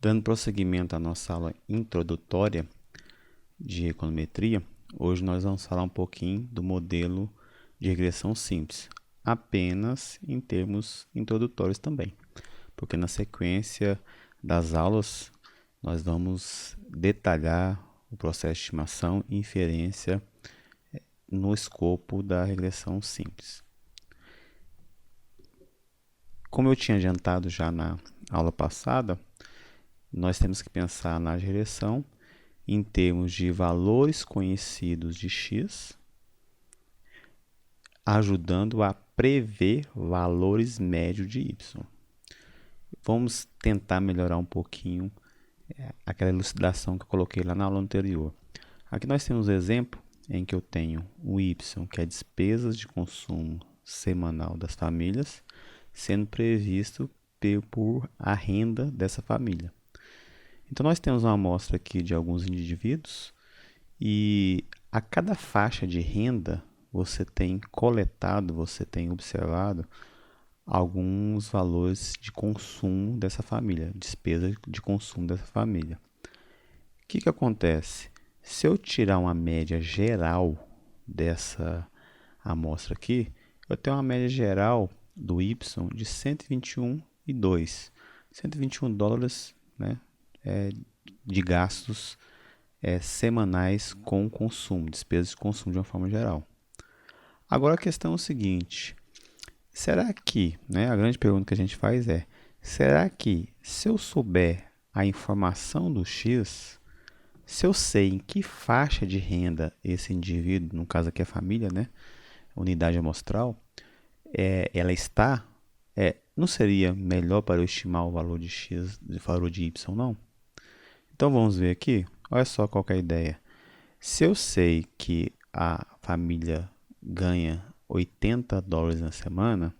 Dando prosseguimento à nossa aula introdutória de econometria, hoje nós vamos falar um pouquinho do modelo de regressão simples, apenas em termos introdutórios também, porque na sequência das aulas nós vamos detalhar o processo de estimação e inferência no escopo da regressão simples. Como eu tinha adiantado já na aula passada, nós temos que pensar na regressão em termos de valores conhecidos de x, ajudando a prever valores médios de y. Vamos tentar melhorar um pouquinho aquela elucidação que eu coloquei lá na aula anterior. Aqui nós temos um exemplo em que eu tenho o y, que é despesas de consumo semanal das famílias, sendo previsto por a renda dessa família. Então, nós temos uma amostra aqui de alguns indivíduos e a cada faixa de renda você tem coletado, você tem observado alguns valores de consumo dessa família, despesa de consumo dessa família. O que acontece? Se eu tirar uma média geral dessa amostra aqui, eu tenho uma média geral do Y de 121,2. 121 dólares, né? De gastos semanais com consumo, despesas de consumo de uma forma geral. Agora a questão é o seguinte, será que, a grande pergunta que a gente faz é, será que se eu souber a informação do X, se eu sei em que faixa de renda esse indivíduo, no caso aqui a família, unidade amostral, ela está, não seria melhor para eu estimar o valor de X, o valor de Y, não? Então, vamos ver aqui. Olha só qual que é a ideia. Se eu sei que a família ganha 80 dólares na semana,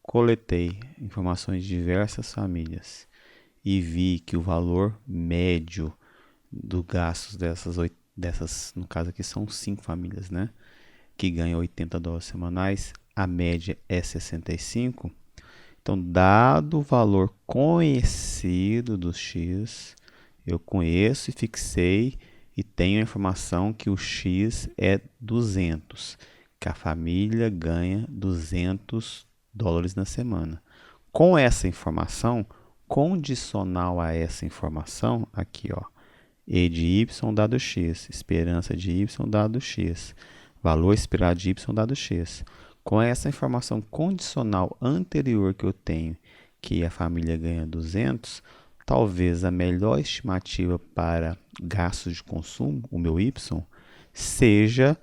coletei informações de diversas famílias e vi que o valor médio do gastos dessas, no caso aqui são 5 famílias, que ganham 80 dólares semanais, a média é 65. Então, dado o valor conhecido do X, eu conheço e fixei e tenho a informação que o X é 200, que a família ganha 200 dólares na semana. Com essa informação, condicional a essa informação, aqui, E de Y dado X, esperança de Y dado X, valor esperado de Y dado X. Com essa informação condicional anterior que eu tenho, que a família ganha 200, talvez a melhor estimativa para gastos de consumo, o meu Y, seja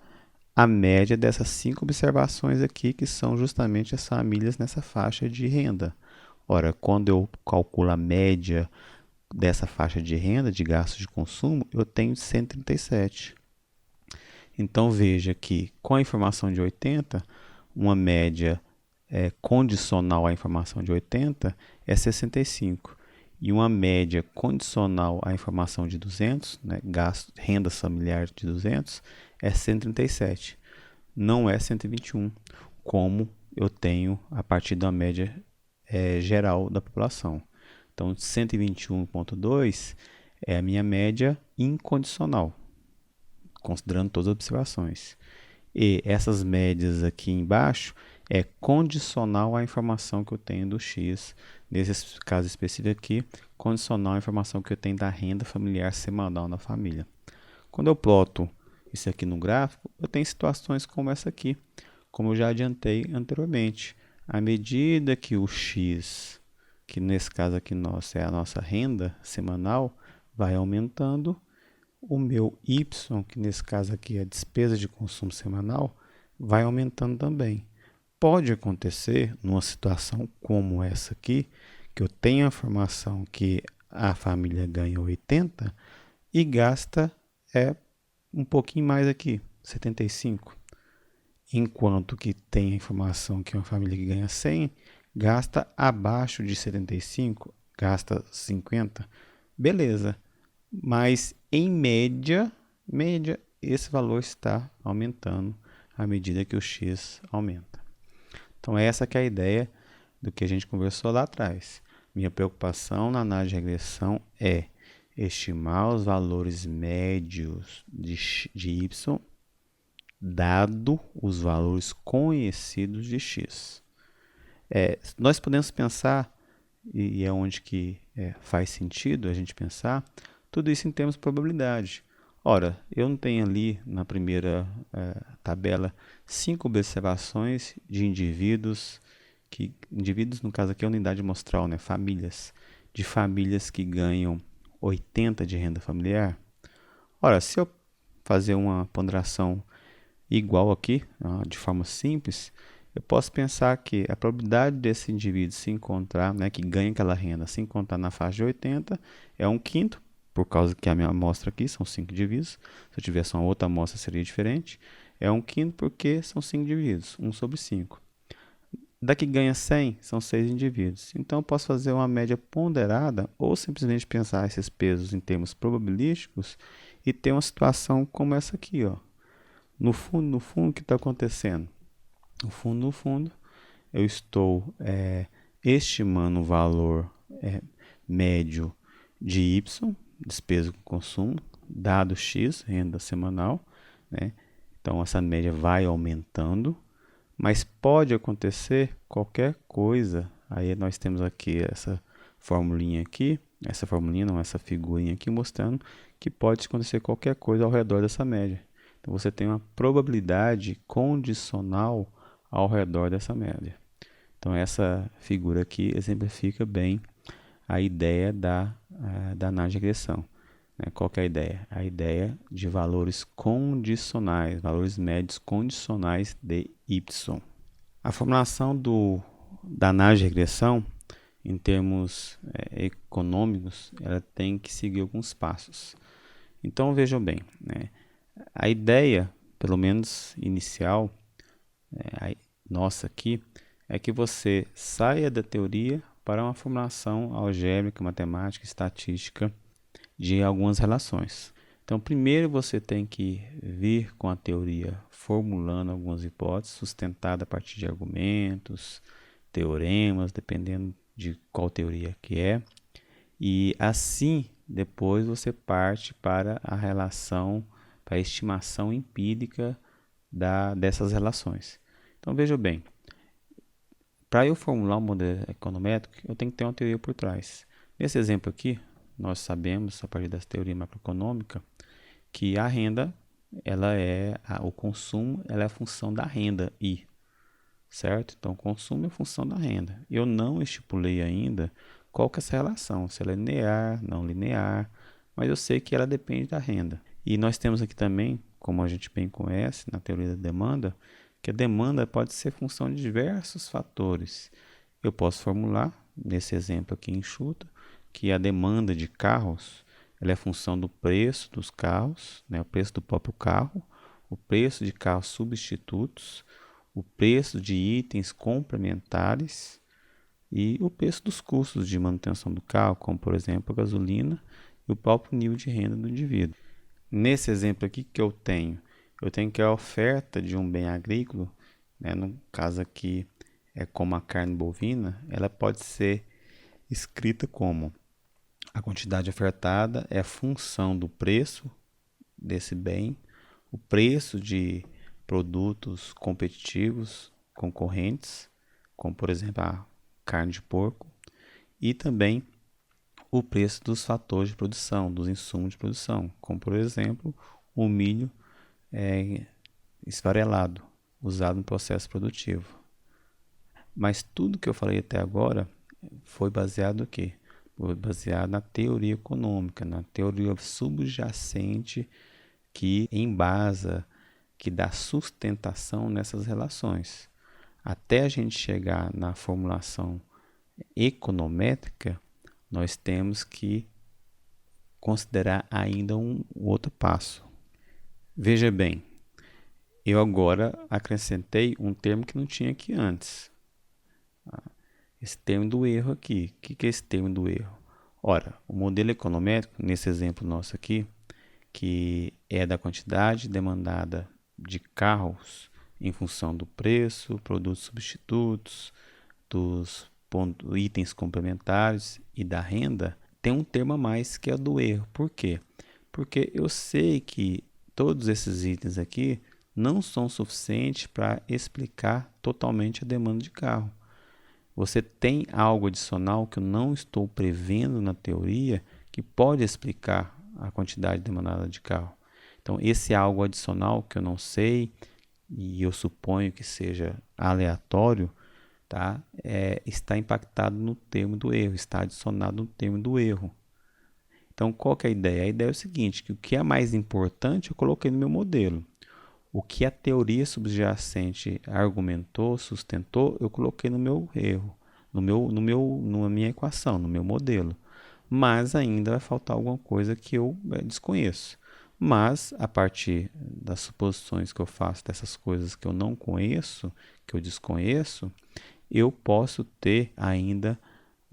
a média dessas 5 observações aqui, que são justamente as famílias nessa faixa de renda. Ora, quando eu calculo a média dessa faixa de renda, de gastos de consumo, eu tenho 137. Então, veja que com a informação de 80, uma média condicional à informação de 80 é 65. E uma média condicional à informação de 200, renda familiar de 200, é 137. Não é 121, como eu tenho a partir da média geral da população. Então, 121,2 é a minha média incondicional, considerando todas as observações. E essas médias aqui embaixo é condicional à informação que eu tenho do X, nesse caso específico aqui, condicional à informação que eu tenho da renda familiar semanal na família. Quando eu ploto isso aqui no gráfico, eu tenho situações como essa aqui, como eu já adiantei anteriormente. À medida que o X, que nesse caso aqui nosso é a nossa renda semanal, vai aumentando, o meu Y, que nesse caso aqui é a despesa de consumo semanal, vai aumentando também. Pode acontecer, numa situação como essa aqui, que eu tenho a informação que a família ganha 80 e gasta um pouquinho mais aqui, 75. Enquanto que tem a informação que uma família que ganha 100 gasta abaixo de 75, gasta 50. Beleza, mas em média, esse valor está aumentando à medida que o X aumenta. Então, essa que é a ideia do que a gente conversou lá atrás. Minha preocupação na análise de regressão é estimar os valores médios de y, dado os valores conhecidos de x. Nós podemos pensar, e é onde que faz sentido a gente pensar, tudo isso em termos de probabilidade. Ora, eu não tenho ali na primeira tabela 5 observações de indivíduos, indivíduos no caso aqui é a unidade amostral, né? De famílias que ganham 80 de renda familiar. Ora, se eu fazer uma ponderação igual aqui, de forma simples, eu posso pensar que a probabilidade desse indivíduo se encontrar, né, que ganha aquela renda, se encontrar na faixa de 80, é 1/5, por causa que a minha amostra aqui são 5 indivíduos. Se eu tivesse uma outra amostra seria diferente. É 1/5 porque são 5 indivíduos, 1/5. Daqui ganha 100, são 6 indivíduos. Então, eu posso fazer uma média ponderada ou simplesmente pensar esses pesos em termos probabilísticos e ter uma situação como essa aqui, ó. No fundo, o que está acontecendo? No fundo, eu estou estimando o valor médio de Y, despesa com consumo, dado X, renda semanal, né? Então, essa média vai aumentando, mas pode acontecer qualquer coisa. Aí nós temos aqui essa formulinha aqui, essa figurinha aqui mostrando que pode acontecer qualquer coisa ao redor dessa média. Então, você tem uma probabilidade condicional ao redor dessa média. Então, essa figura aqui exemplifica bem a ideia da análise de regressão. Qual que é a ideia? A ideia de valores condicionais, valores médios condicionais de y. A formulação da análise de regressão, em termos econômicos, ela tem que seguir alguns passos. Então, vejam bem, né? A ideia, pelo menos inicial, nossa aqui, é que você saia da teoria para uma formulação algébrica, matemática, estatística de algumas relações. Então, primeiro você tem que vir com a teoria formulando algumas hipóteses sustentadas a partir de argumentos, teoremas, dependendo de qual teoria que é. E assim, depois você parte para a relação, para a estimação empírica dessas relações. Então, veja bem, para eu formular um modelo econométrico, eu tenho que ter uma teoria por trás. Nesse exemplo aqui, nós sabemos, a partir dessa teoria macroeconômica, que a renda, o consumo, ela é a função da renda I, certo? Então, o consumo é a função da renda. Eu não estipulei ainda qual que é essa relação, se ela é linear, não linear, mas eu sei que ela depende da renda. E nós temos aqui também, como a gente bem conhece na teoria da demanda, que a demanda pode ser função de diversos fatores. Eu posso formular, nesse exemplo aqui enxuto, que a demanda de carros ela é função do preço dos carros, né, o preço do próprio carro, o preço de carros substitutos, o preço de itens complementares e o preço dos custos de manutenção do carro, como por exemplo a gasolina e o próprio nível de renda do indivíduo. Nesse exemplo aqui que eu tenho que a oferta de um bem agrícola, né, no caso aqui é como a carne bovina, ela pode ser escrita como a quantidade ofertada é a função do preço desse bem, o preço de produtos competitivos, concorrentes, como por exemplo a carne de porco, e também o preço dos fatores de produção, dos insumos de produção, como por exemplo o milho esfarelado, usado no processo produtivo. Mas tudo que eu falei até agora foi baseado no quê? Foi baseado na teoria econômica, na teoria subjacente que embasa, que dá sustentação nessas relações. Até a gente chegar na formulação econométrica, nós temos que considerar ainda um outro passo. Veja bem, eu agora acrescentei um termo que não tinha aqui antes. Esse termo do erro aqui. O que é esse termo do erro? Ora, o modelo econométrico, nesse exemplo nosso aqui, que é da quantidade demandada de carros em função do preço, produtos substitutos, dos itens complementares e da renda, tem um termo a mais que é o do erro. Por quê? Porque eu sei que todos esses itens aqui não são suficientes para explicar totalmente a demanda de carro. Você tem algo adicional que eu não estou prevendo na teoria que pode explicar a quantidade demandada de carro. Então, esse algo adicional que eu não sei e eu suponho que seja aleatório, tá? Está impactado no termo do erro, está adicionado no termo do erro. Então, qual que é a ideia? A ideia é o seguinte, que o que é mais importante eu coloquei no meu modelo. O que a teoria subjacente argumentou, sustentou, eu coloquei no meu erro, na minha equação, no meu modelo. Mas ainda vai faltar alguma coisa que eu desconheço. Mas, a partir das suposições que eu faço dessas coisas que eu não conheço, que eu desconheço, eu posso ter ainda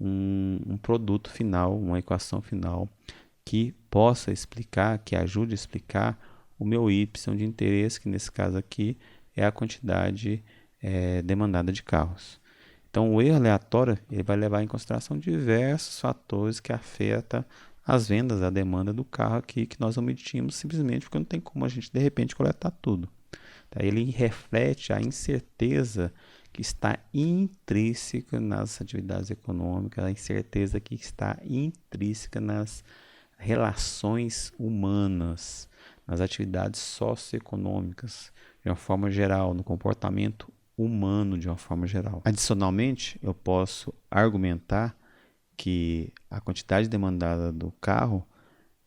um produto final, uma equação final que possa explicar, que ajude a explicar o meu y de interesse, que nesse caso aqui é a quantidade demandada de carros. Então, o erro aleatório ele vai levar em consideração diversos fatores que afetam as vendas, a demanda do carro aqui, que nós omitimos simplesmente porque não tem como a gente, de repente, coletar tudo. Tá? Ele reflete a incerteza que está intrínseca nas atividades econômicas, a incerteza que está intrínseca nas relações humanas, nas atividades socioeconômicas, de uma forma geral, no comportamento humano de uma forma geral. Adicionalmente, eu posso argumentar que a quantidade demandada do carro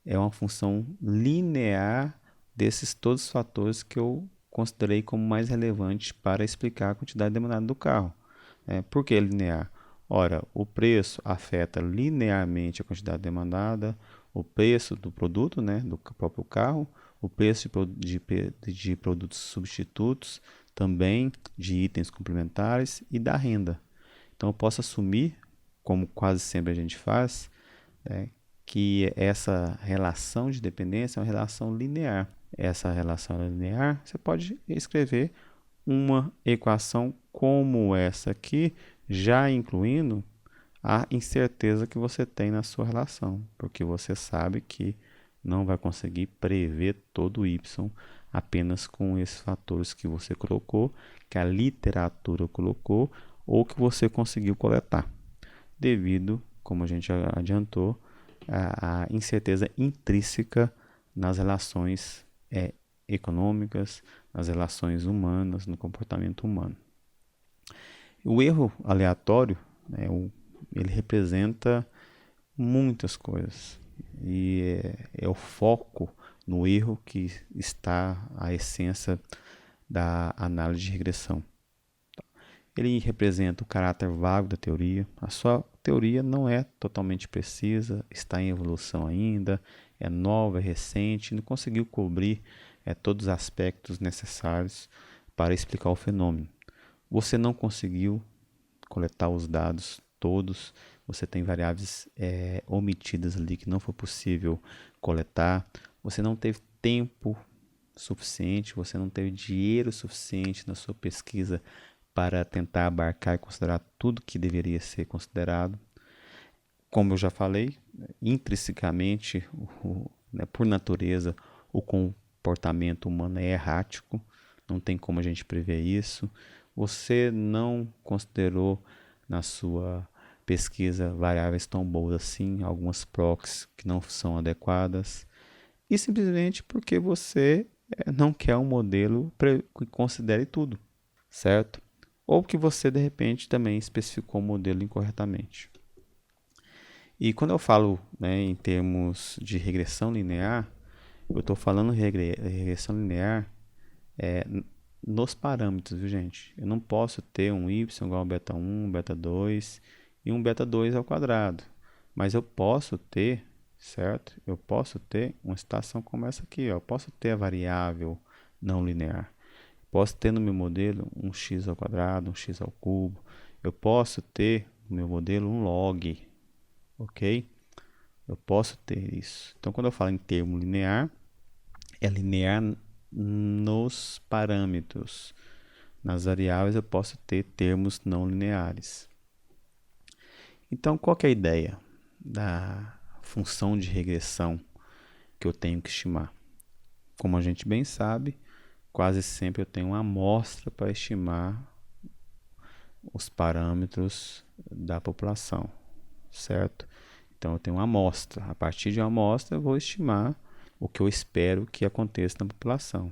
é uma função linear desses todos os fatores que eu considerei como mais relevantes para explicar a quantidade demandada do carro. Por que linear? Ora, o preço afeta linearmente a quantidade demandada, o preço do produto, do próprio carro, o preço de produtos substitutos, também de itens complementares e da renda. Então, eu posso assumir, como quase sempre a gente faz, que essa relação de dependência é uma relação linear. Essa relação linear, você pode escrever uma equação como essa aqui, já incluindo a incerteza que você tem na sua relação, porque você sabe que não vai conseguir prever todo o y apenas com esses fatores que você colocou, que a literatura colocou ou que você conseguiu coletar, devido, como a gente adiantou, a incerteza intrínseca nas relações econômicas, nas relações humanas, no comportamento humano. O erro aleatório, ele representa muitas coisas e é o foco no erro que está a essência da análise de regressão. Ele representa o caráter vago da teoria. A sua teoria não é totalmente precisa, está em evolução ainda, é nova, é recente, não conseguiu cobrir todos os aspectos necessários para explicar o fenômeno. Você não conseguiu coletar os dados todos, você tem variáveis omitidas ali que não foi possível coletar, você não teve tempo suficiente, você não teve dinheiro suficiente na sua pesquisa para tentar abarcar e considerar tudo que deveria ser considerado. Como eu já falei, intrinsecamente, por natureza, o comportamento humano é errático, não tem como a gente prever isso. Você não considerou na sua pesquisa variáveis tão boas assim, algumas proxies que não são adequadas, e simplesmente porque você não quer um modelo que considere tudo, certo? Ou que você, de repente, também especificou o modelo incorretamente. E quando eu falo em termos de regressão linear, eu estou falando regressão linear nos parâmetros, viu, gente? Eu não posso ter um y igual a beta 1, beta 2 e um beta 2 ao quadrado. Mas eu posso ter, certo? Eu posso ter uma situação como essa aqui, ó. Eu posso ter a variável não linear. Posso ter no meu modelo um x ao quadrado, um x ao cubo. Eu posso ter no meu modelo um log, ok? Eu posso ter isso. Então, quando eu falo em termo linear, é linear nos parâmetros. Nas variáveis, eu posso ter termos não lineares. Então, qual que é a ideia da função de regressão que eu tenho que estimar? Como a gente bem sabe, quase sempre eu tenho uma amostra para estimar os parâmetros da população, certo? Então, eu tenho uma amostra. A partir de uma amostra, eu vou estimar o que eu espero que aconteça na população.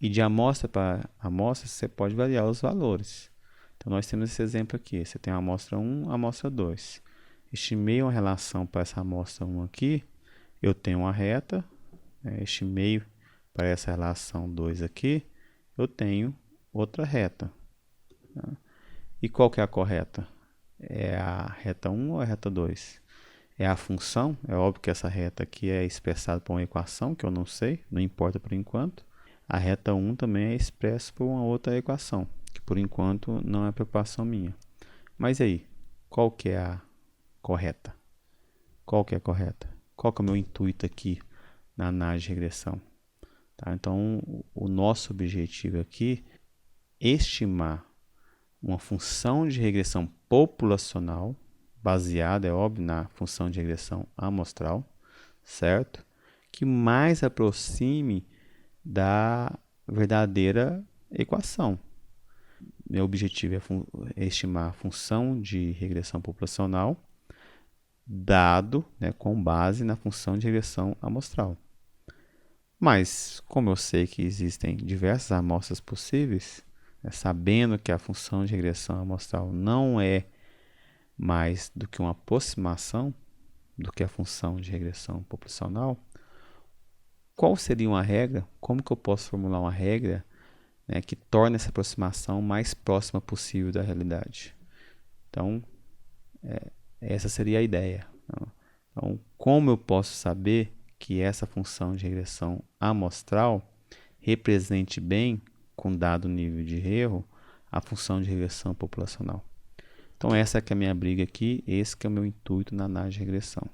E de amostra para amostra, você pode variar os valores. Então, nós temos esse exemplo aqui. Você tem a amostra 1, a amostra 2. Estimei uma relação para essa amostra 1 aqui. Eu tenho uma reta. Estimei para essa relação 2 aqui. Eu tenho outra reta. Tá? E qual que é a correta? É a reta 1 ou a reta 2? É a função. É óbvio que essa reta aqui é expressada por uma equação que eu não sei. Não importa por enquanto. A reta 1 também é expressa por uma outra equação, que por enquanto não é preocupação minha. Mas aí, qual que é a correta? Qual que é a correta? Qual que é o meu intuito aqui na análise de regressão? Tá? Então, o nosso objetivo aqui é estimar uma função de regressão populacional, baseada, é óbvio, na função de regressão amostral, certo? Que mais aproxime da verdadeira equação. Meu objetivo é estimar a função de regressão populacional dado, com base na função de regressão amostral. Mas, como eu sei que existem diversas amostras possíveis, sabendo que a função de regressão amostral não é mais do que uma aproximação do que a função de regressão populacional, qual seria uma regra? Como que eu posso formular uma regra que torne essa aproximação mais próxima possível da realidade? Então, essa seria a ideia. Então, como eu posso saber que essa função de regressão amostral represente bem, com dado nível de erro, a função de regressão populacional? Então, essa que é a minha briga aqui, esse que é o meu intuito na análise de regressão.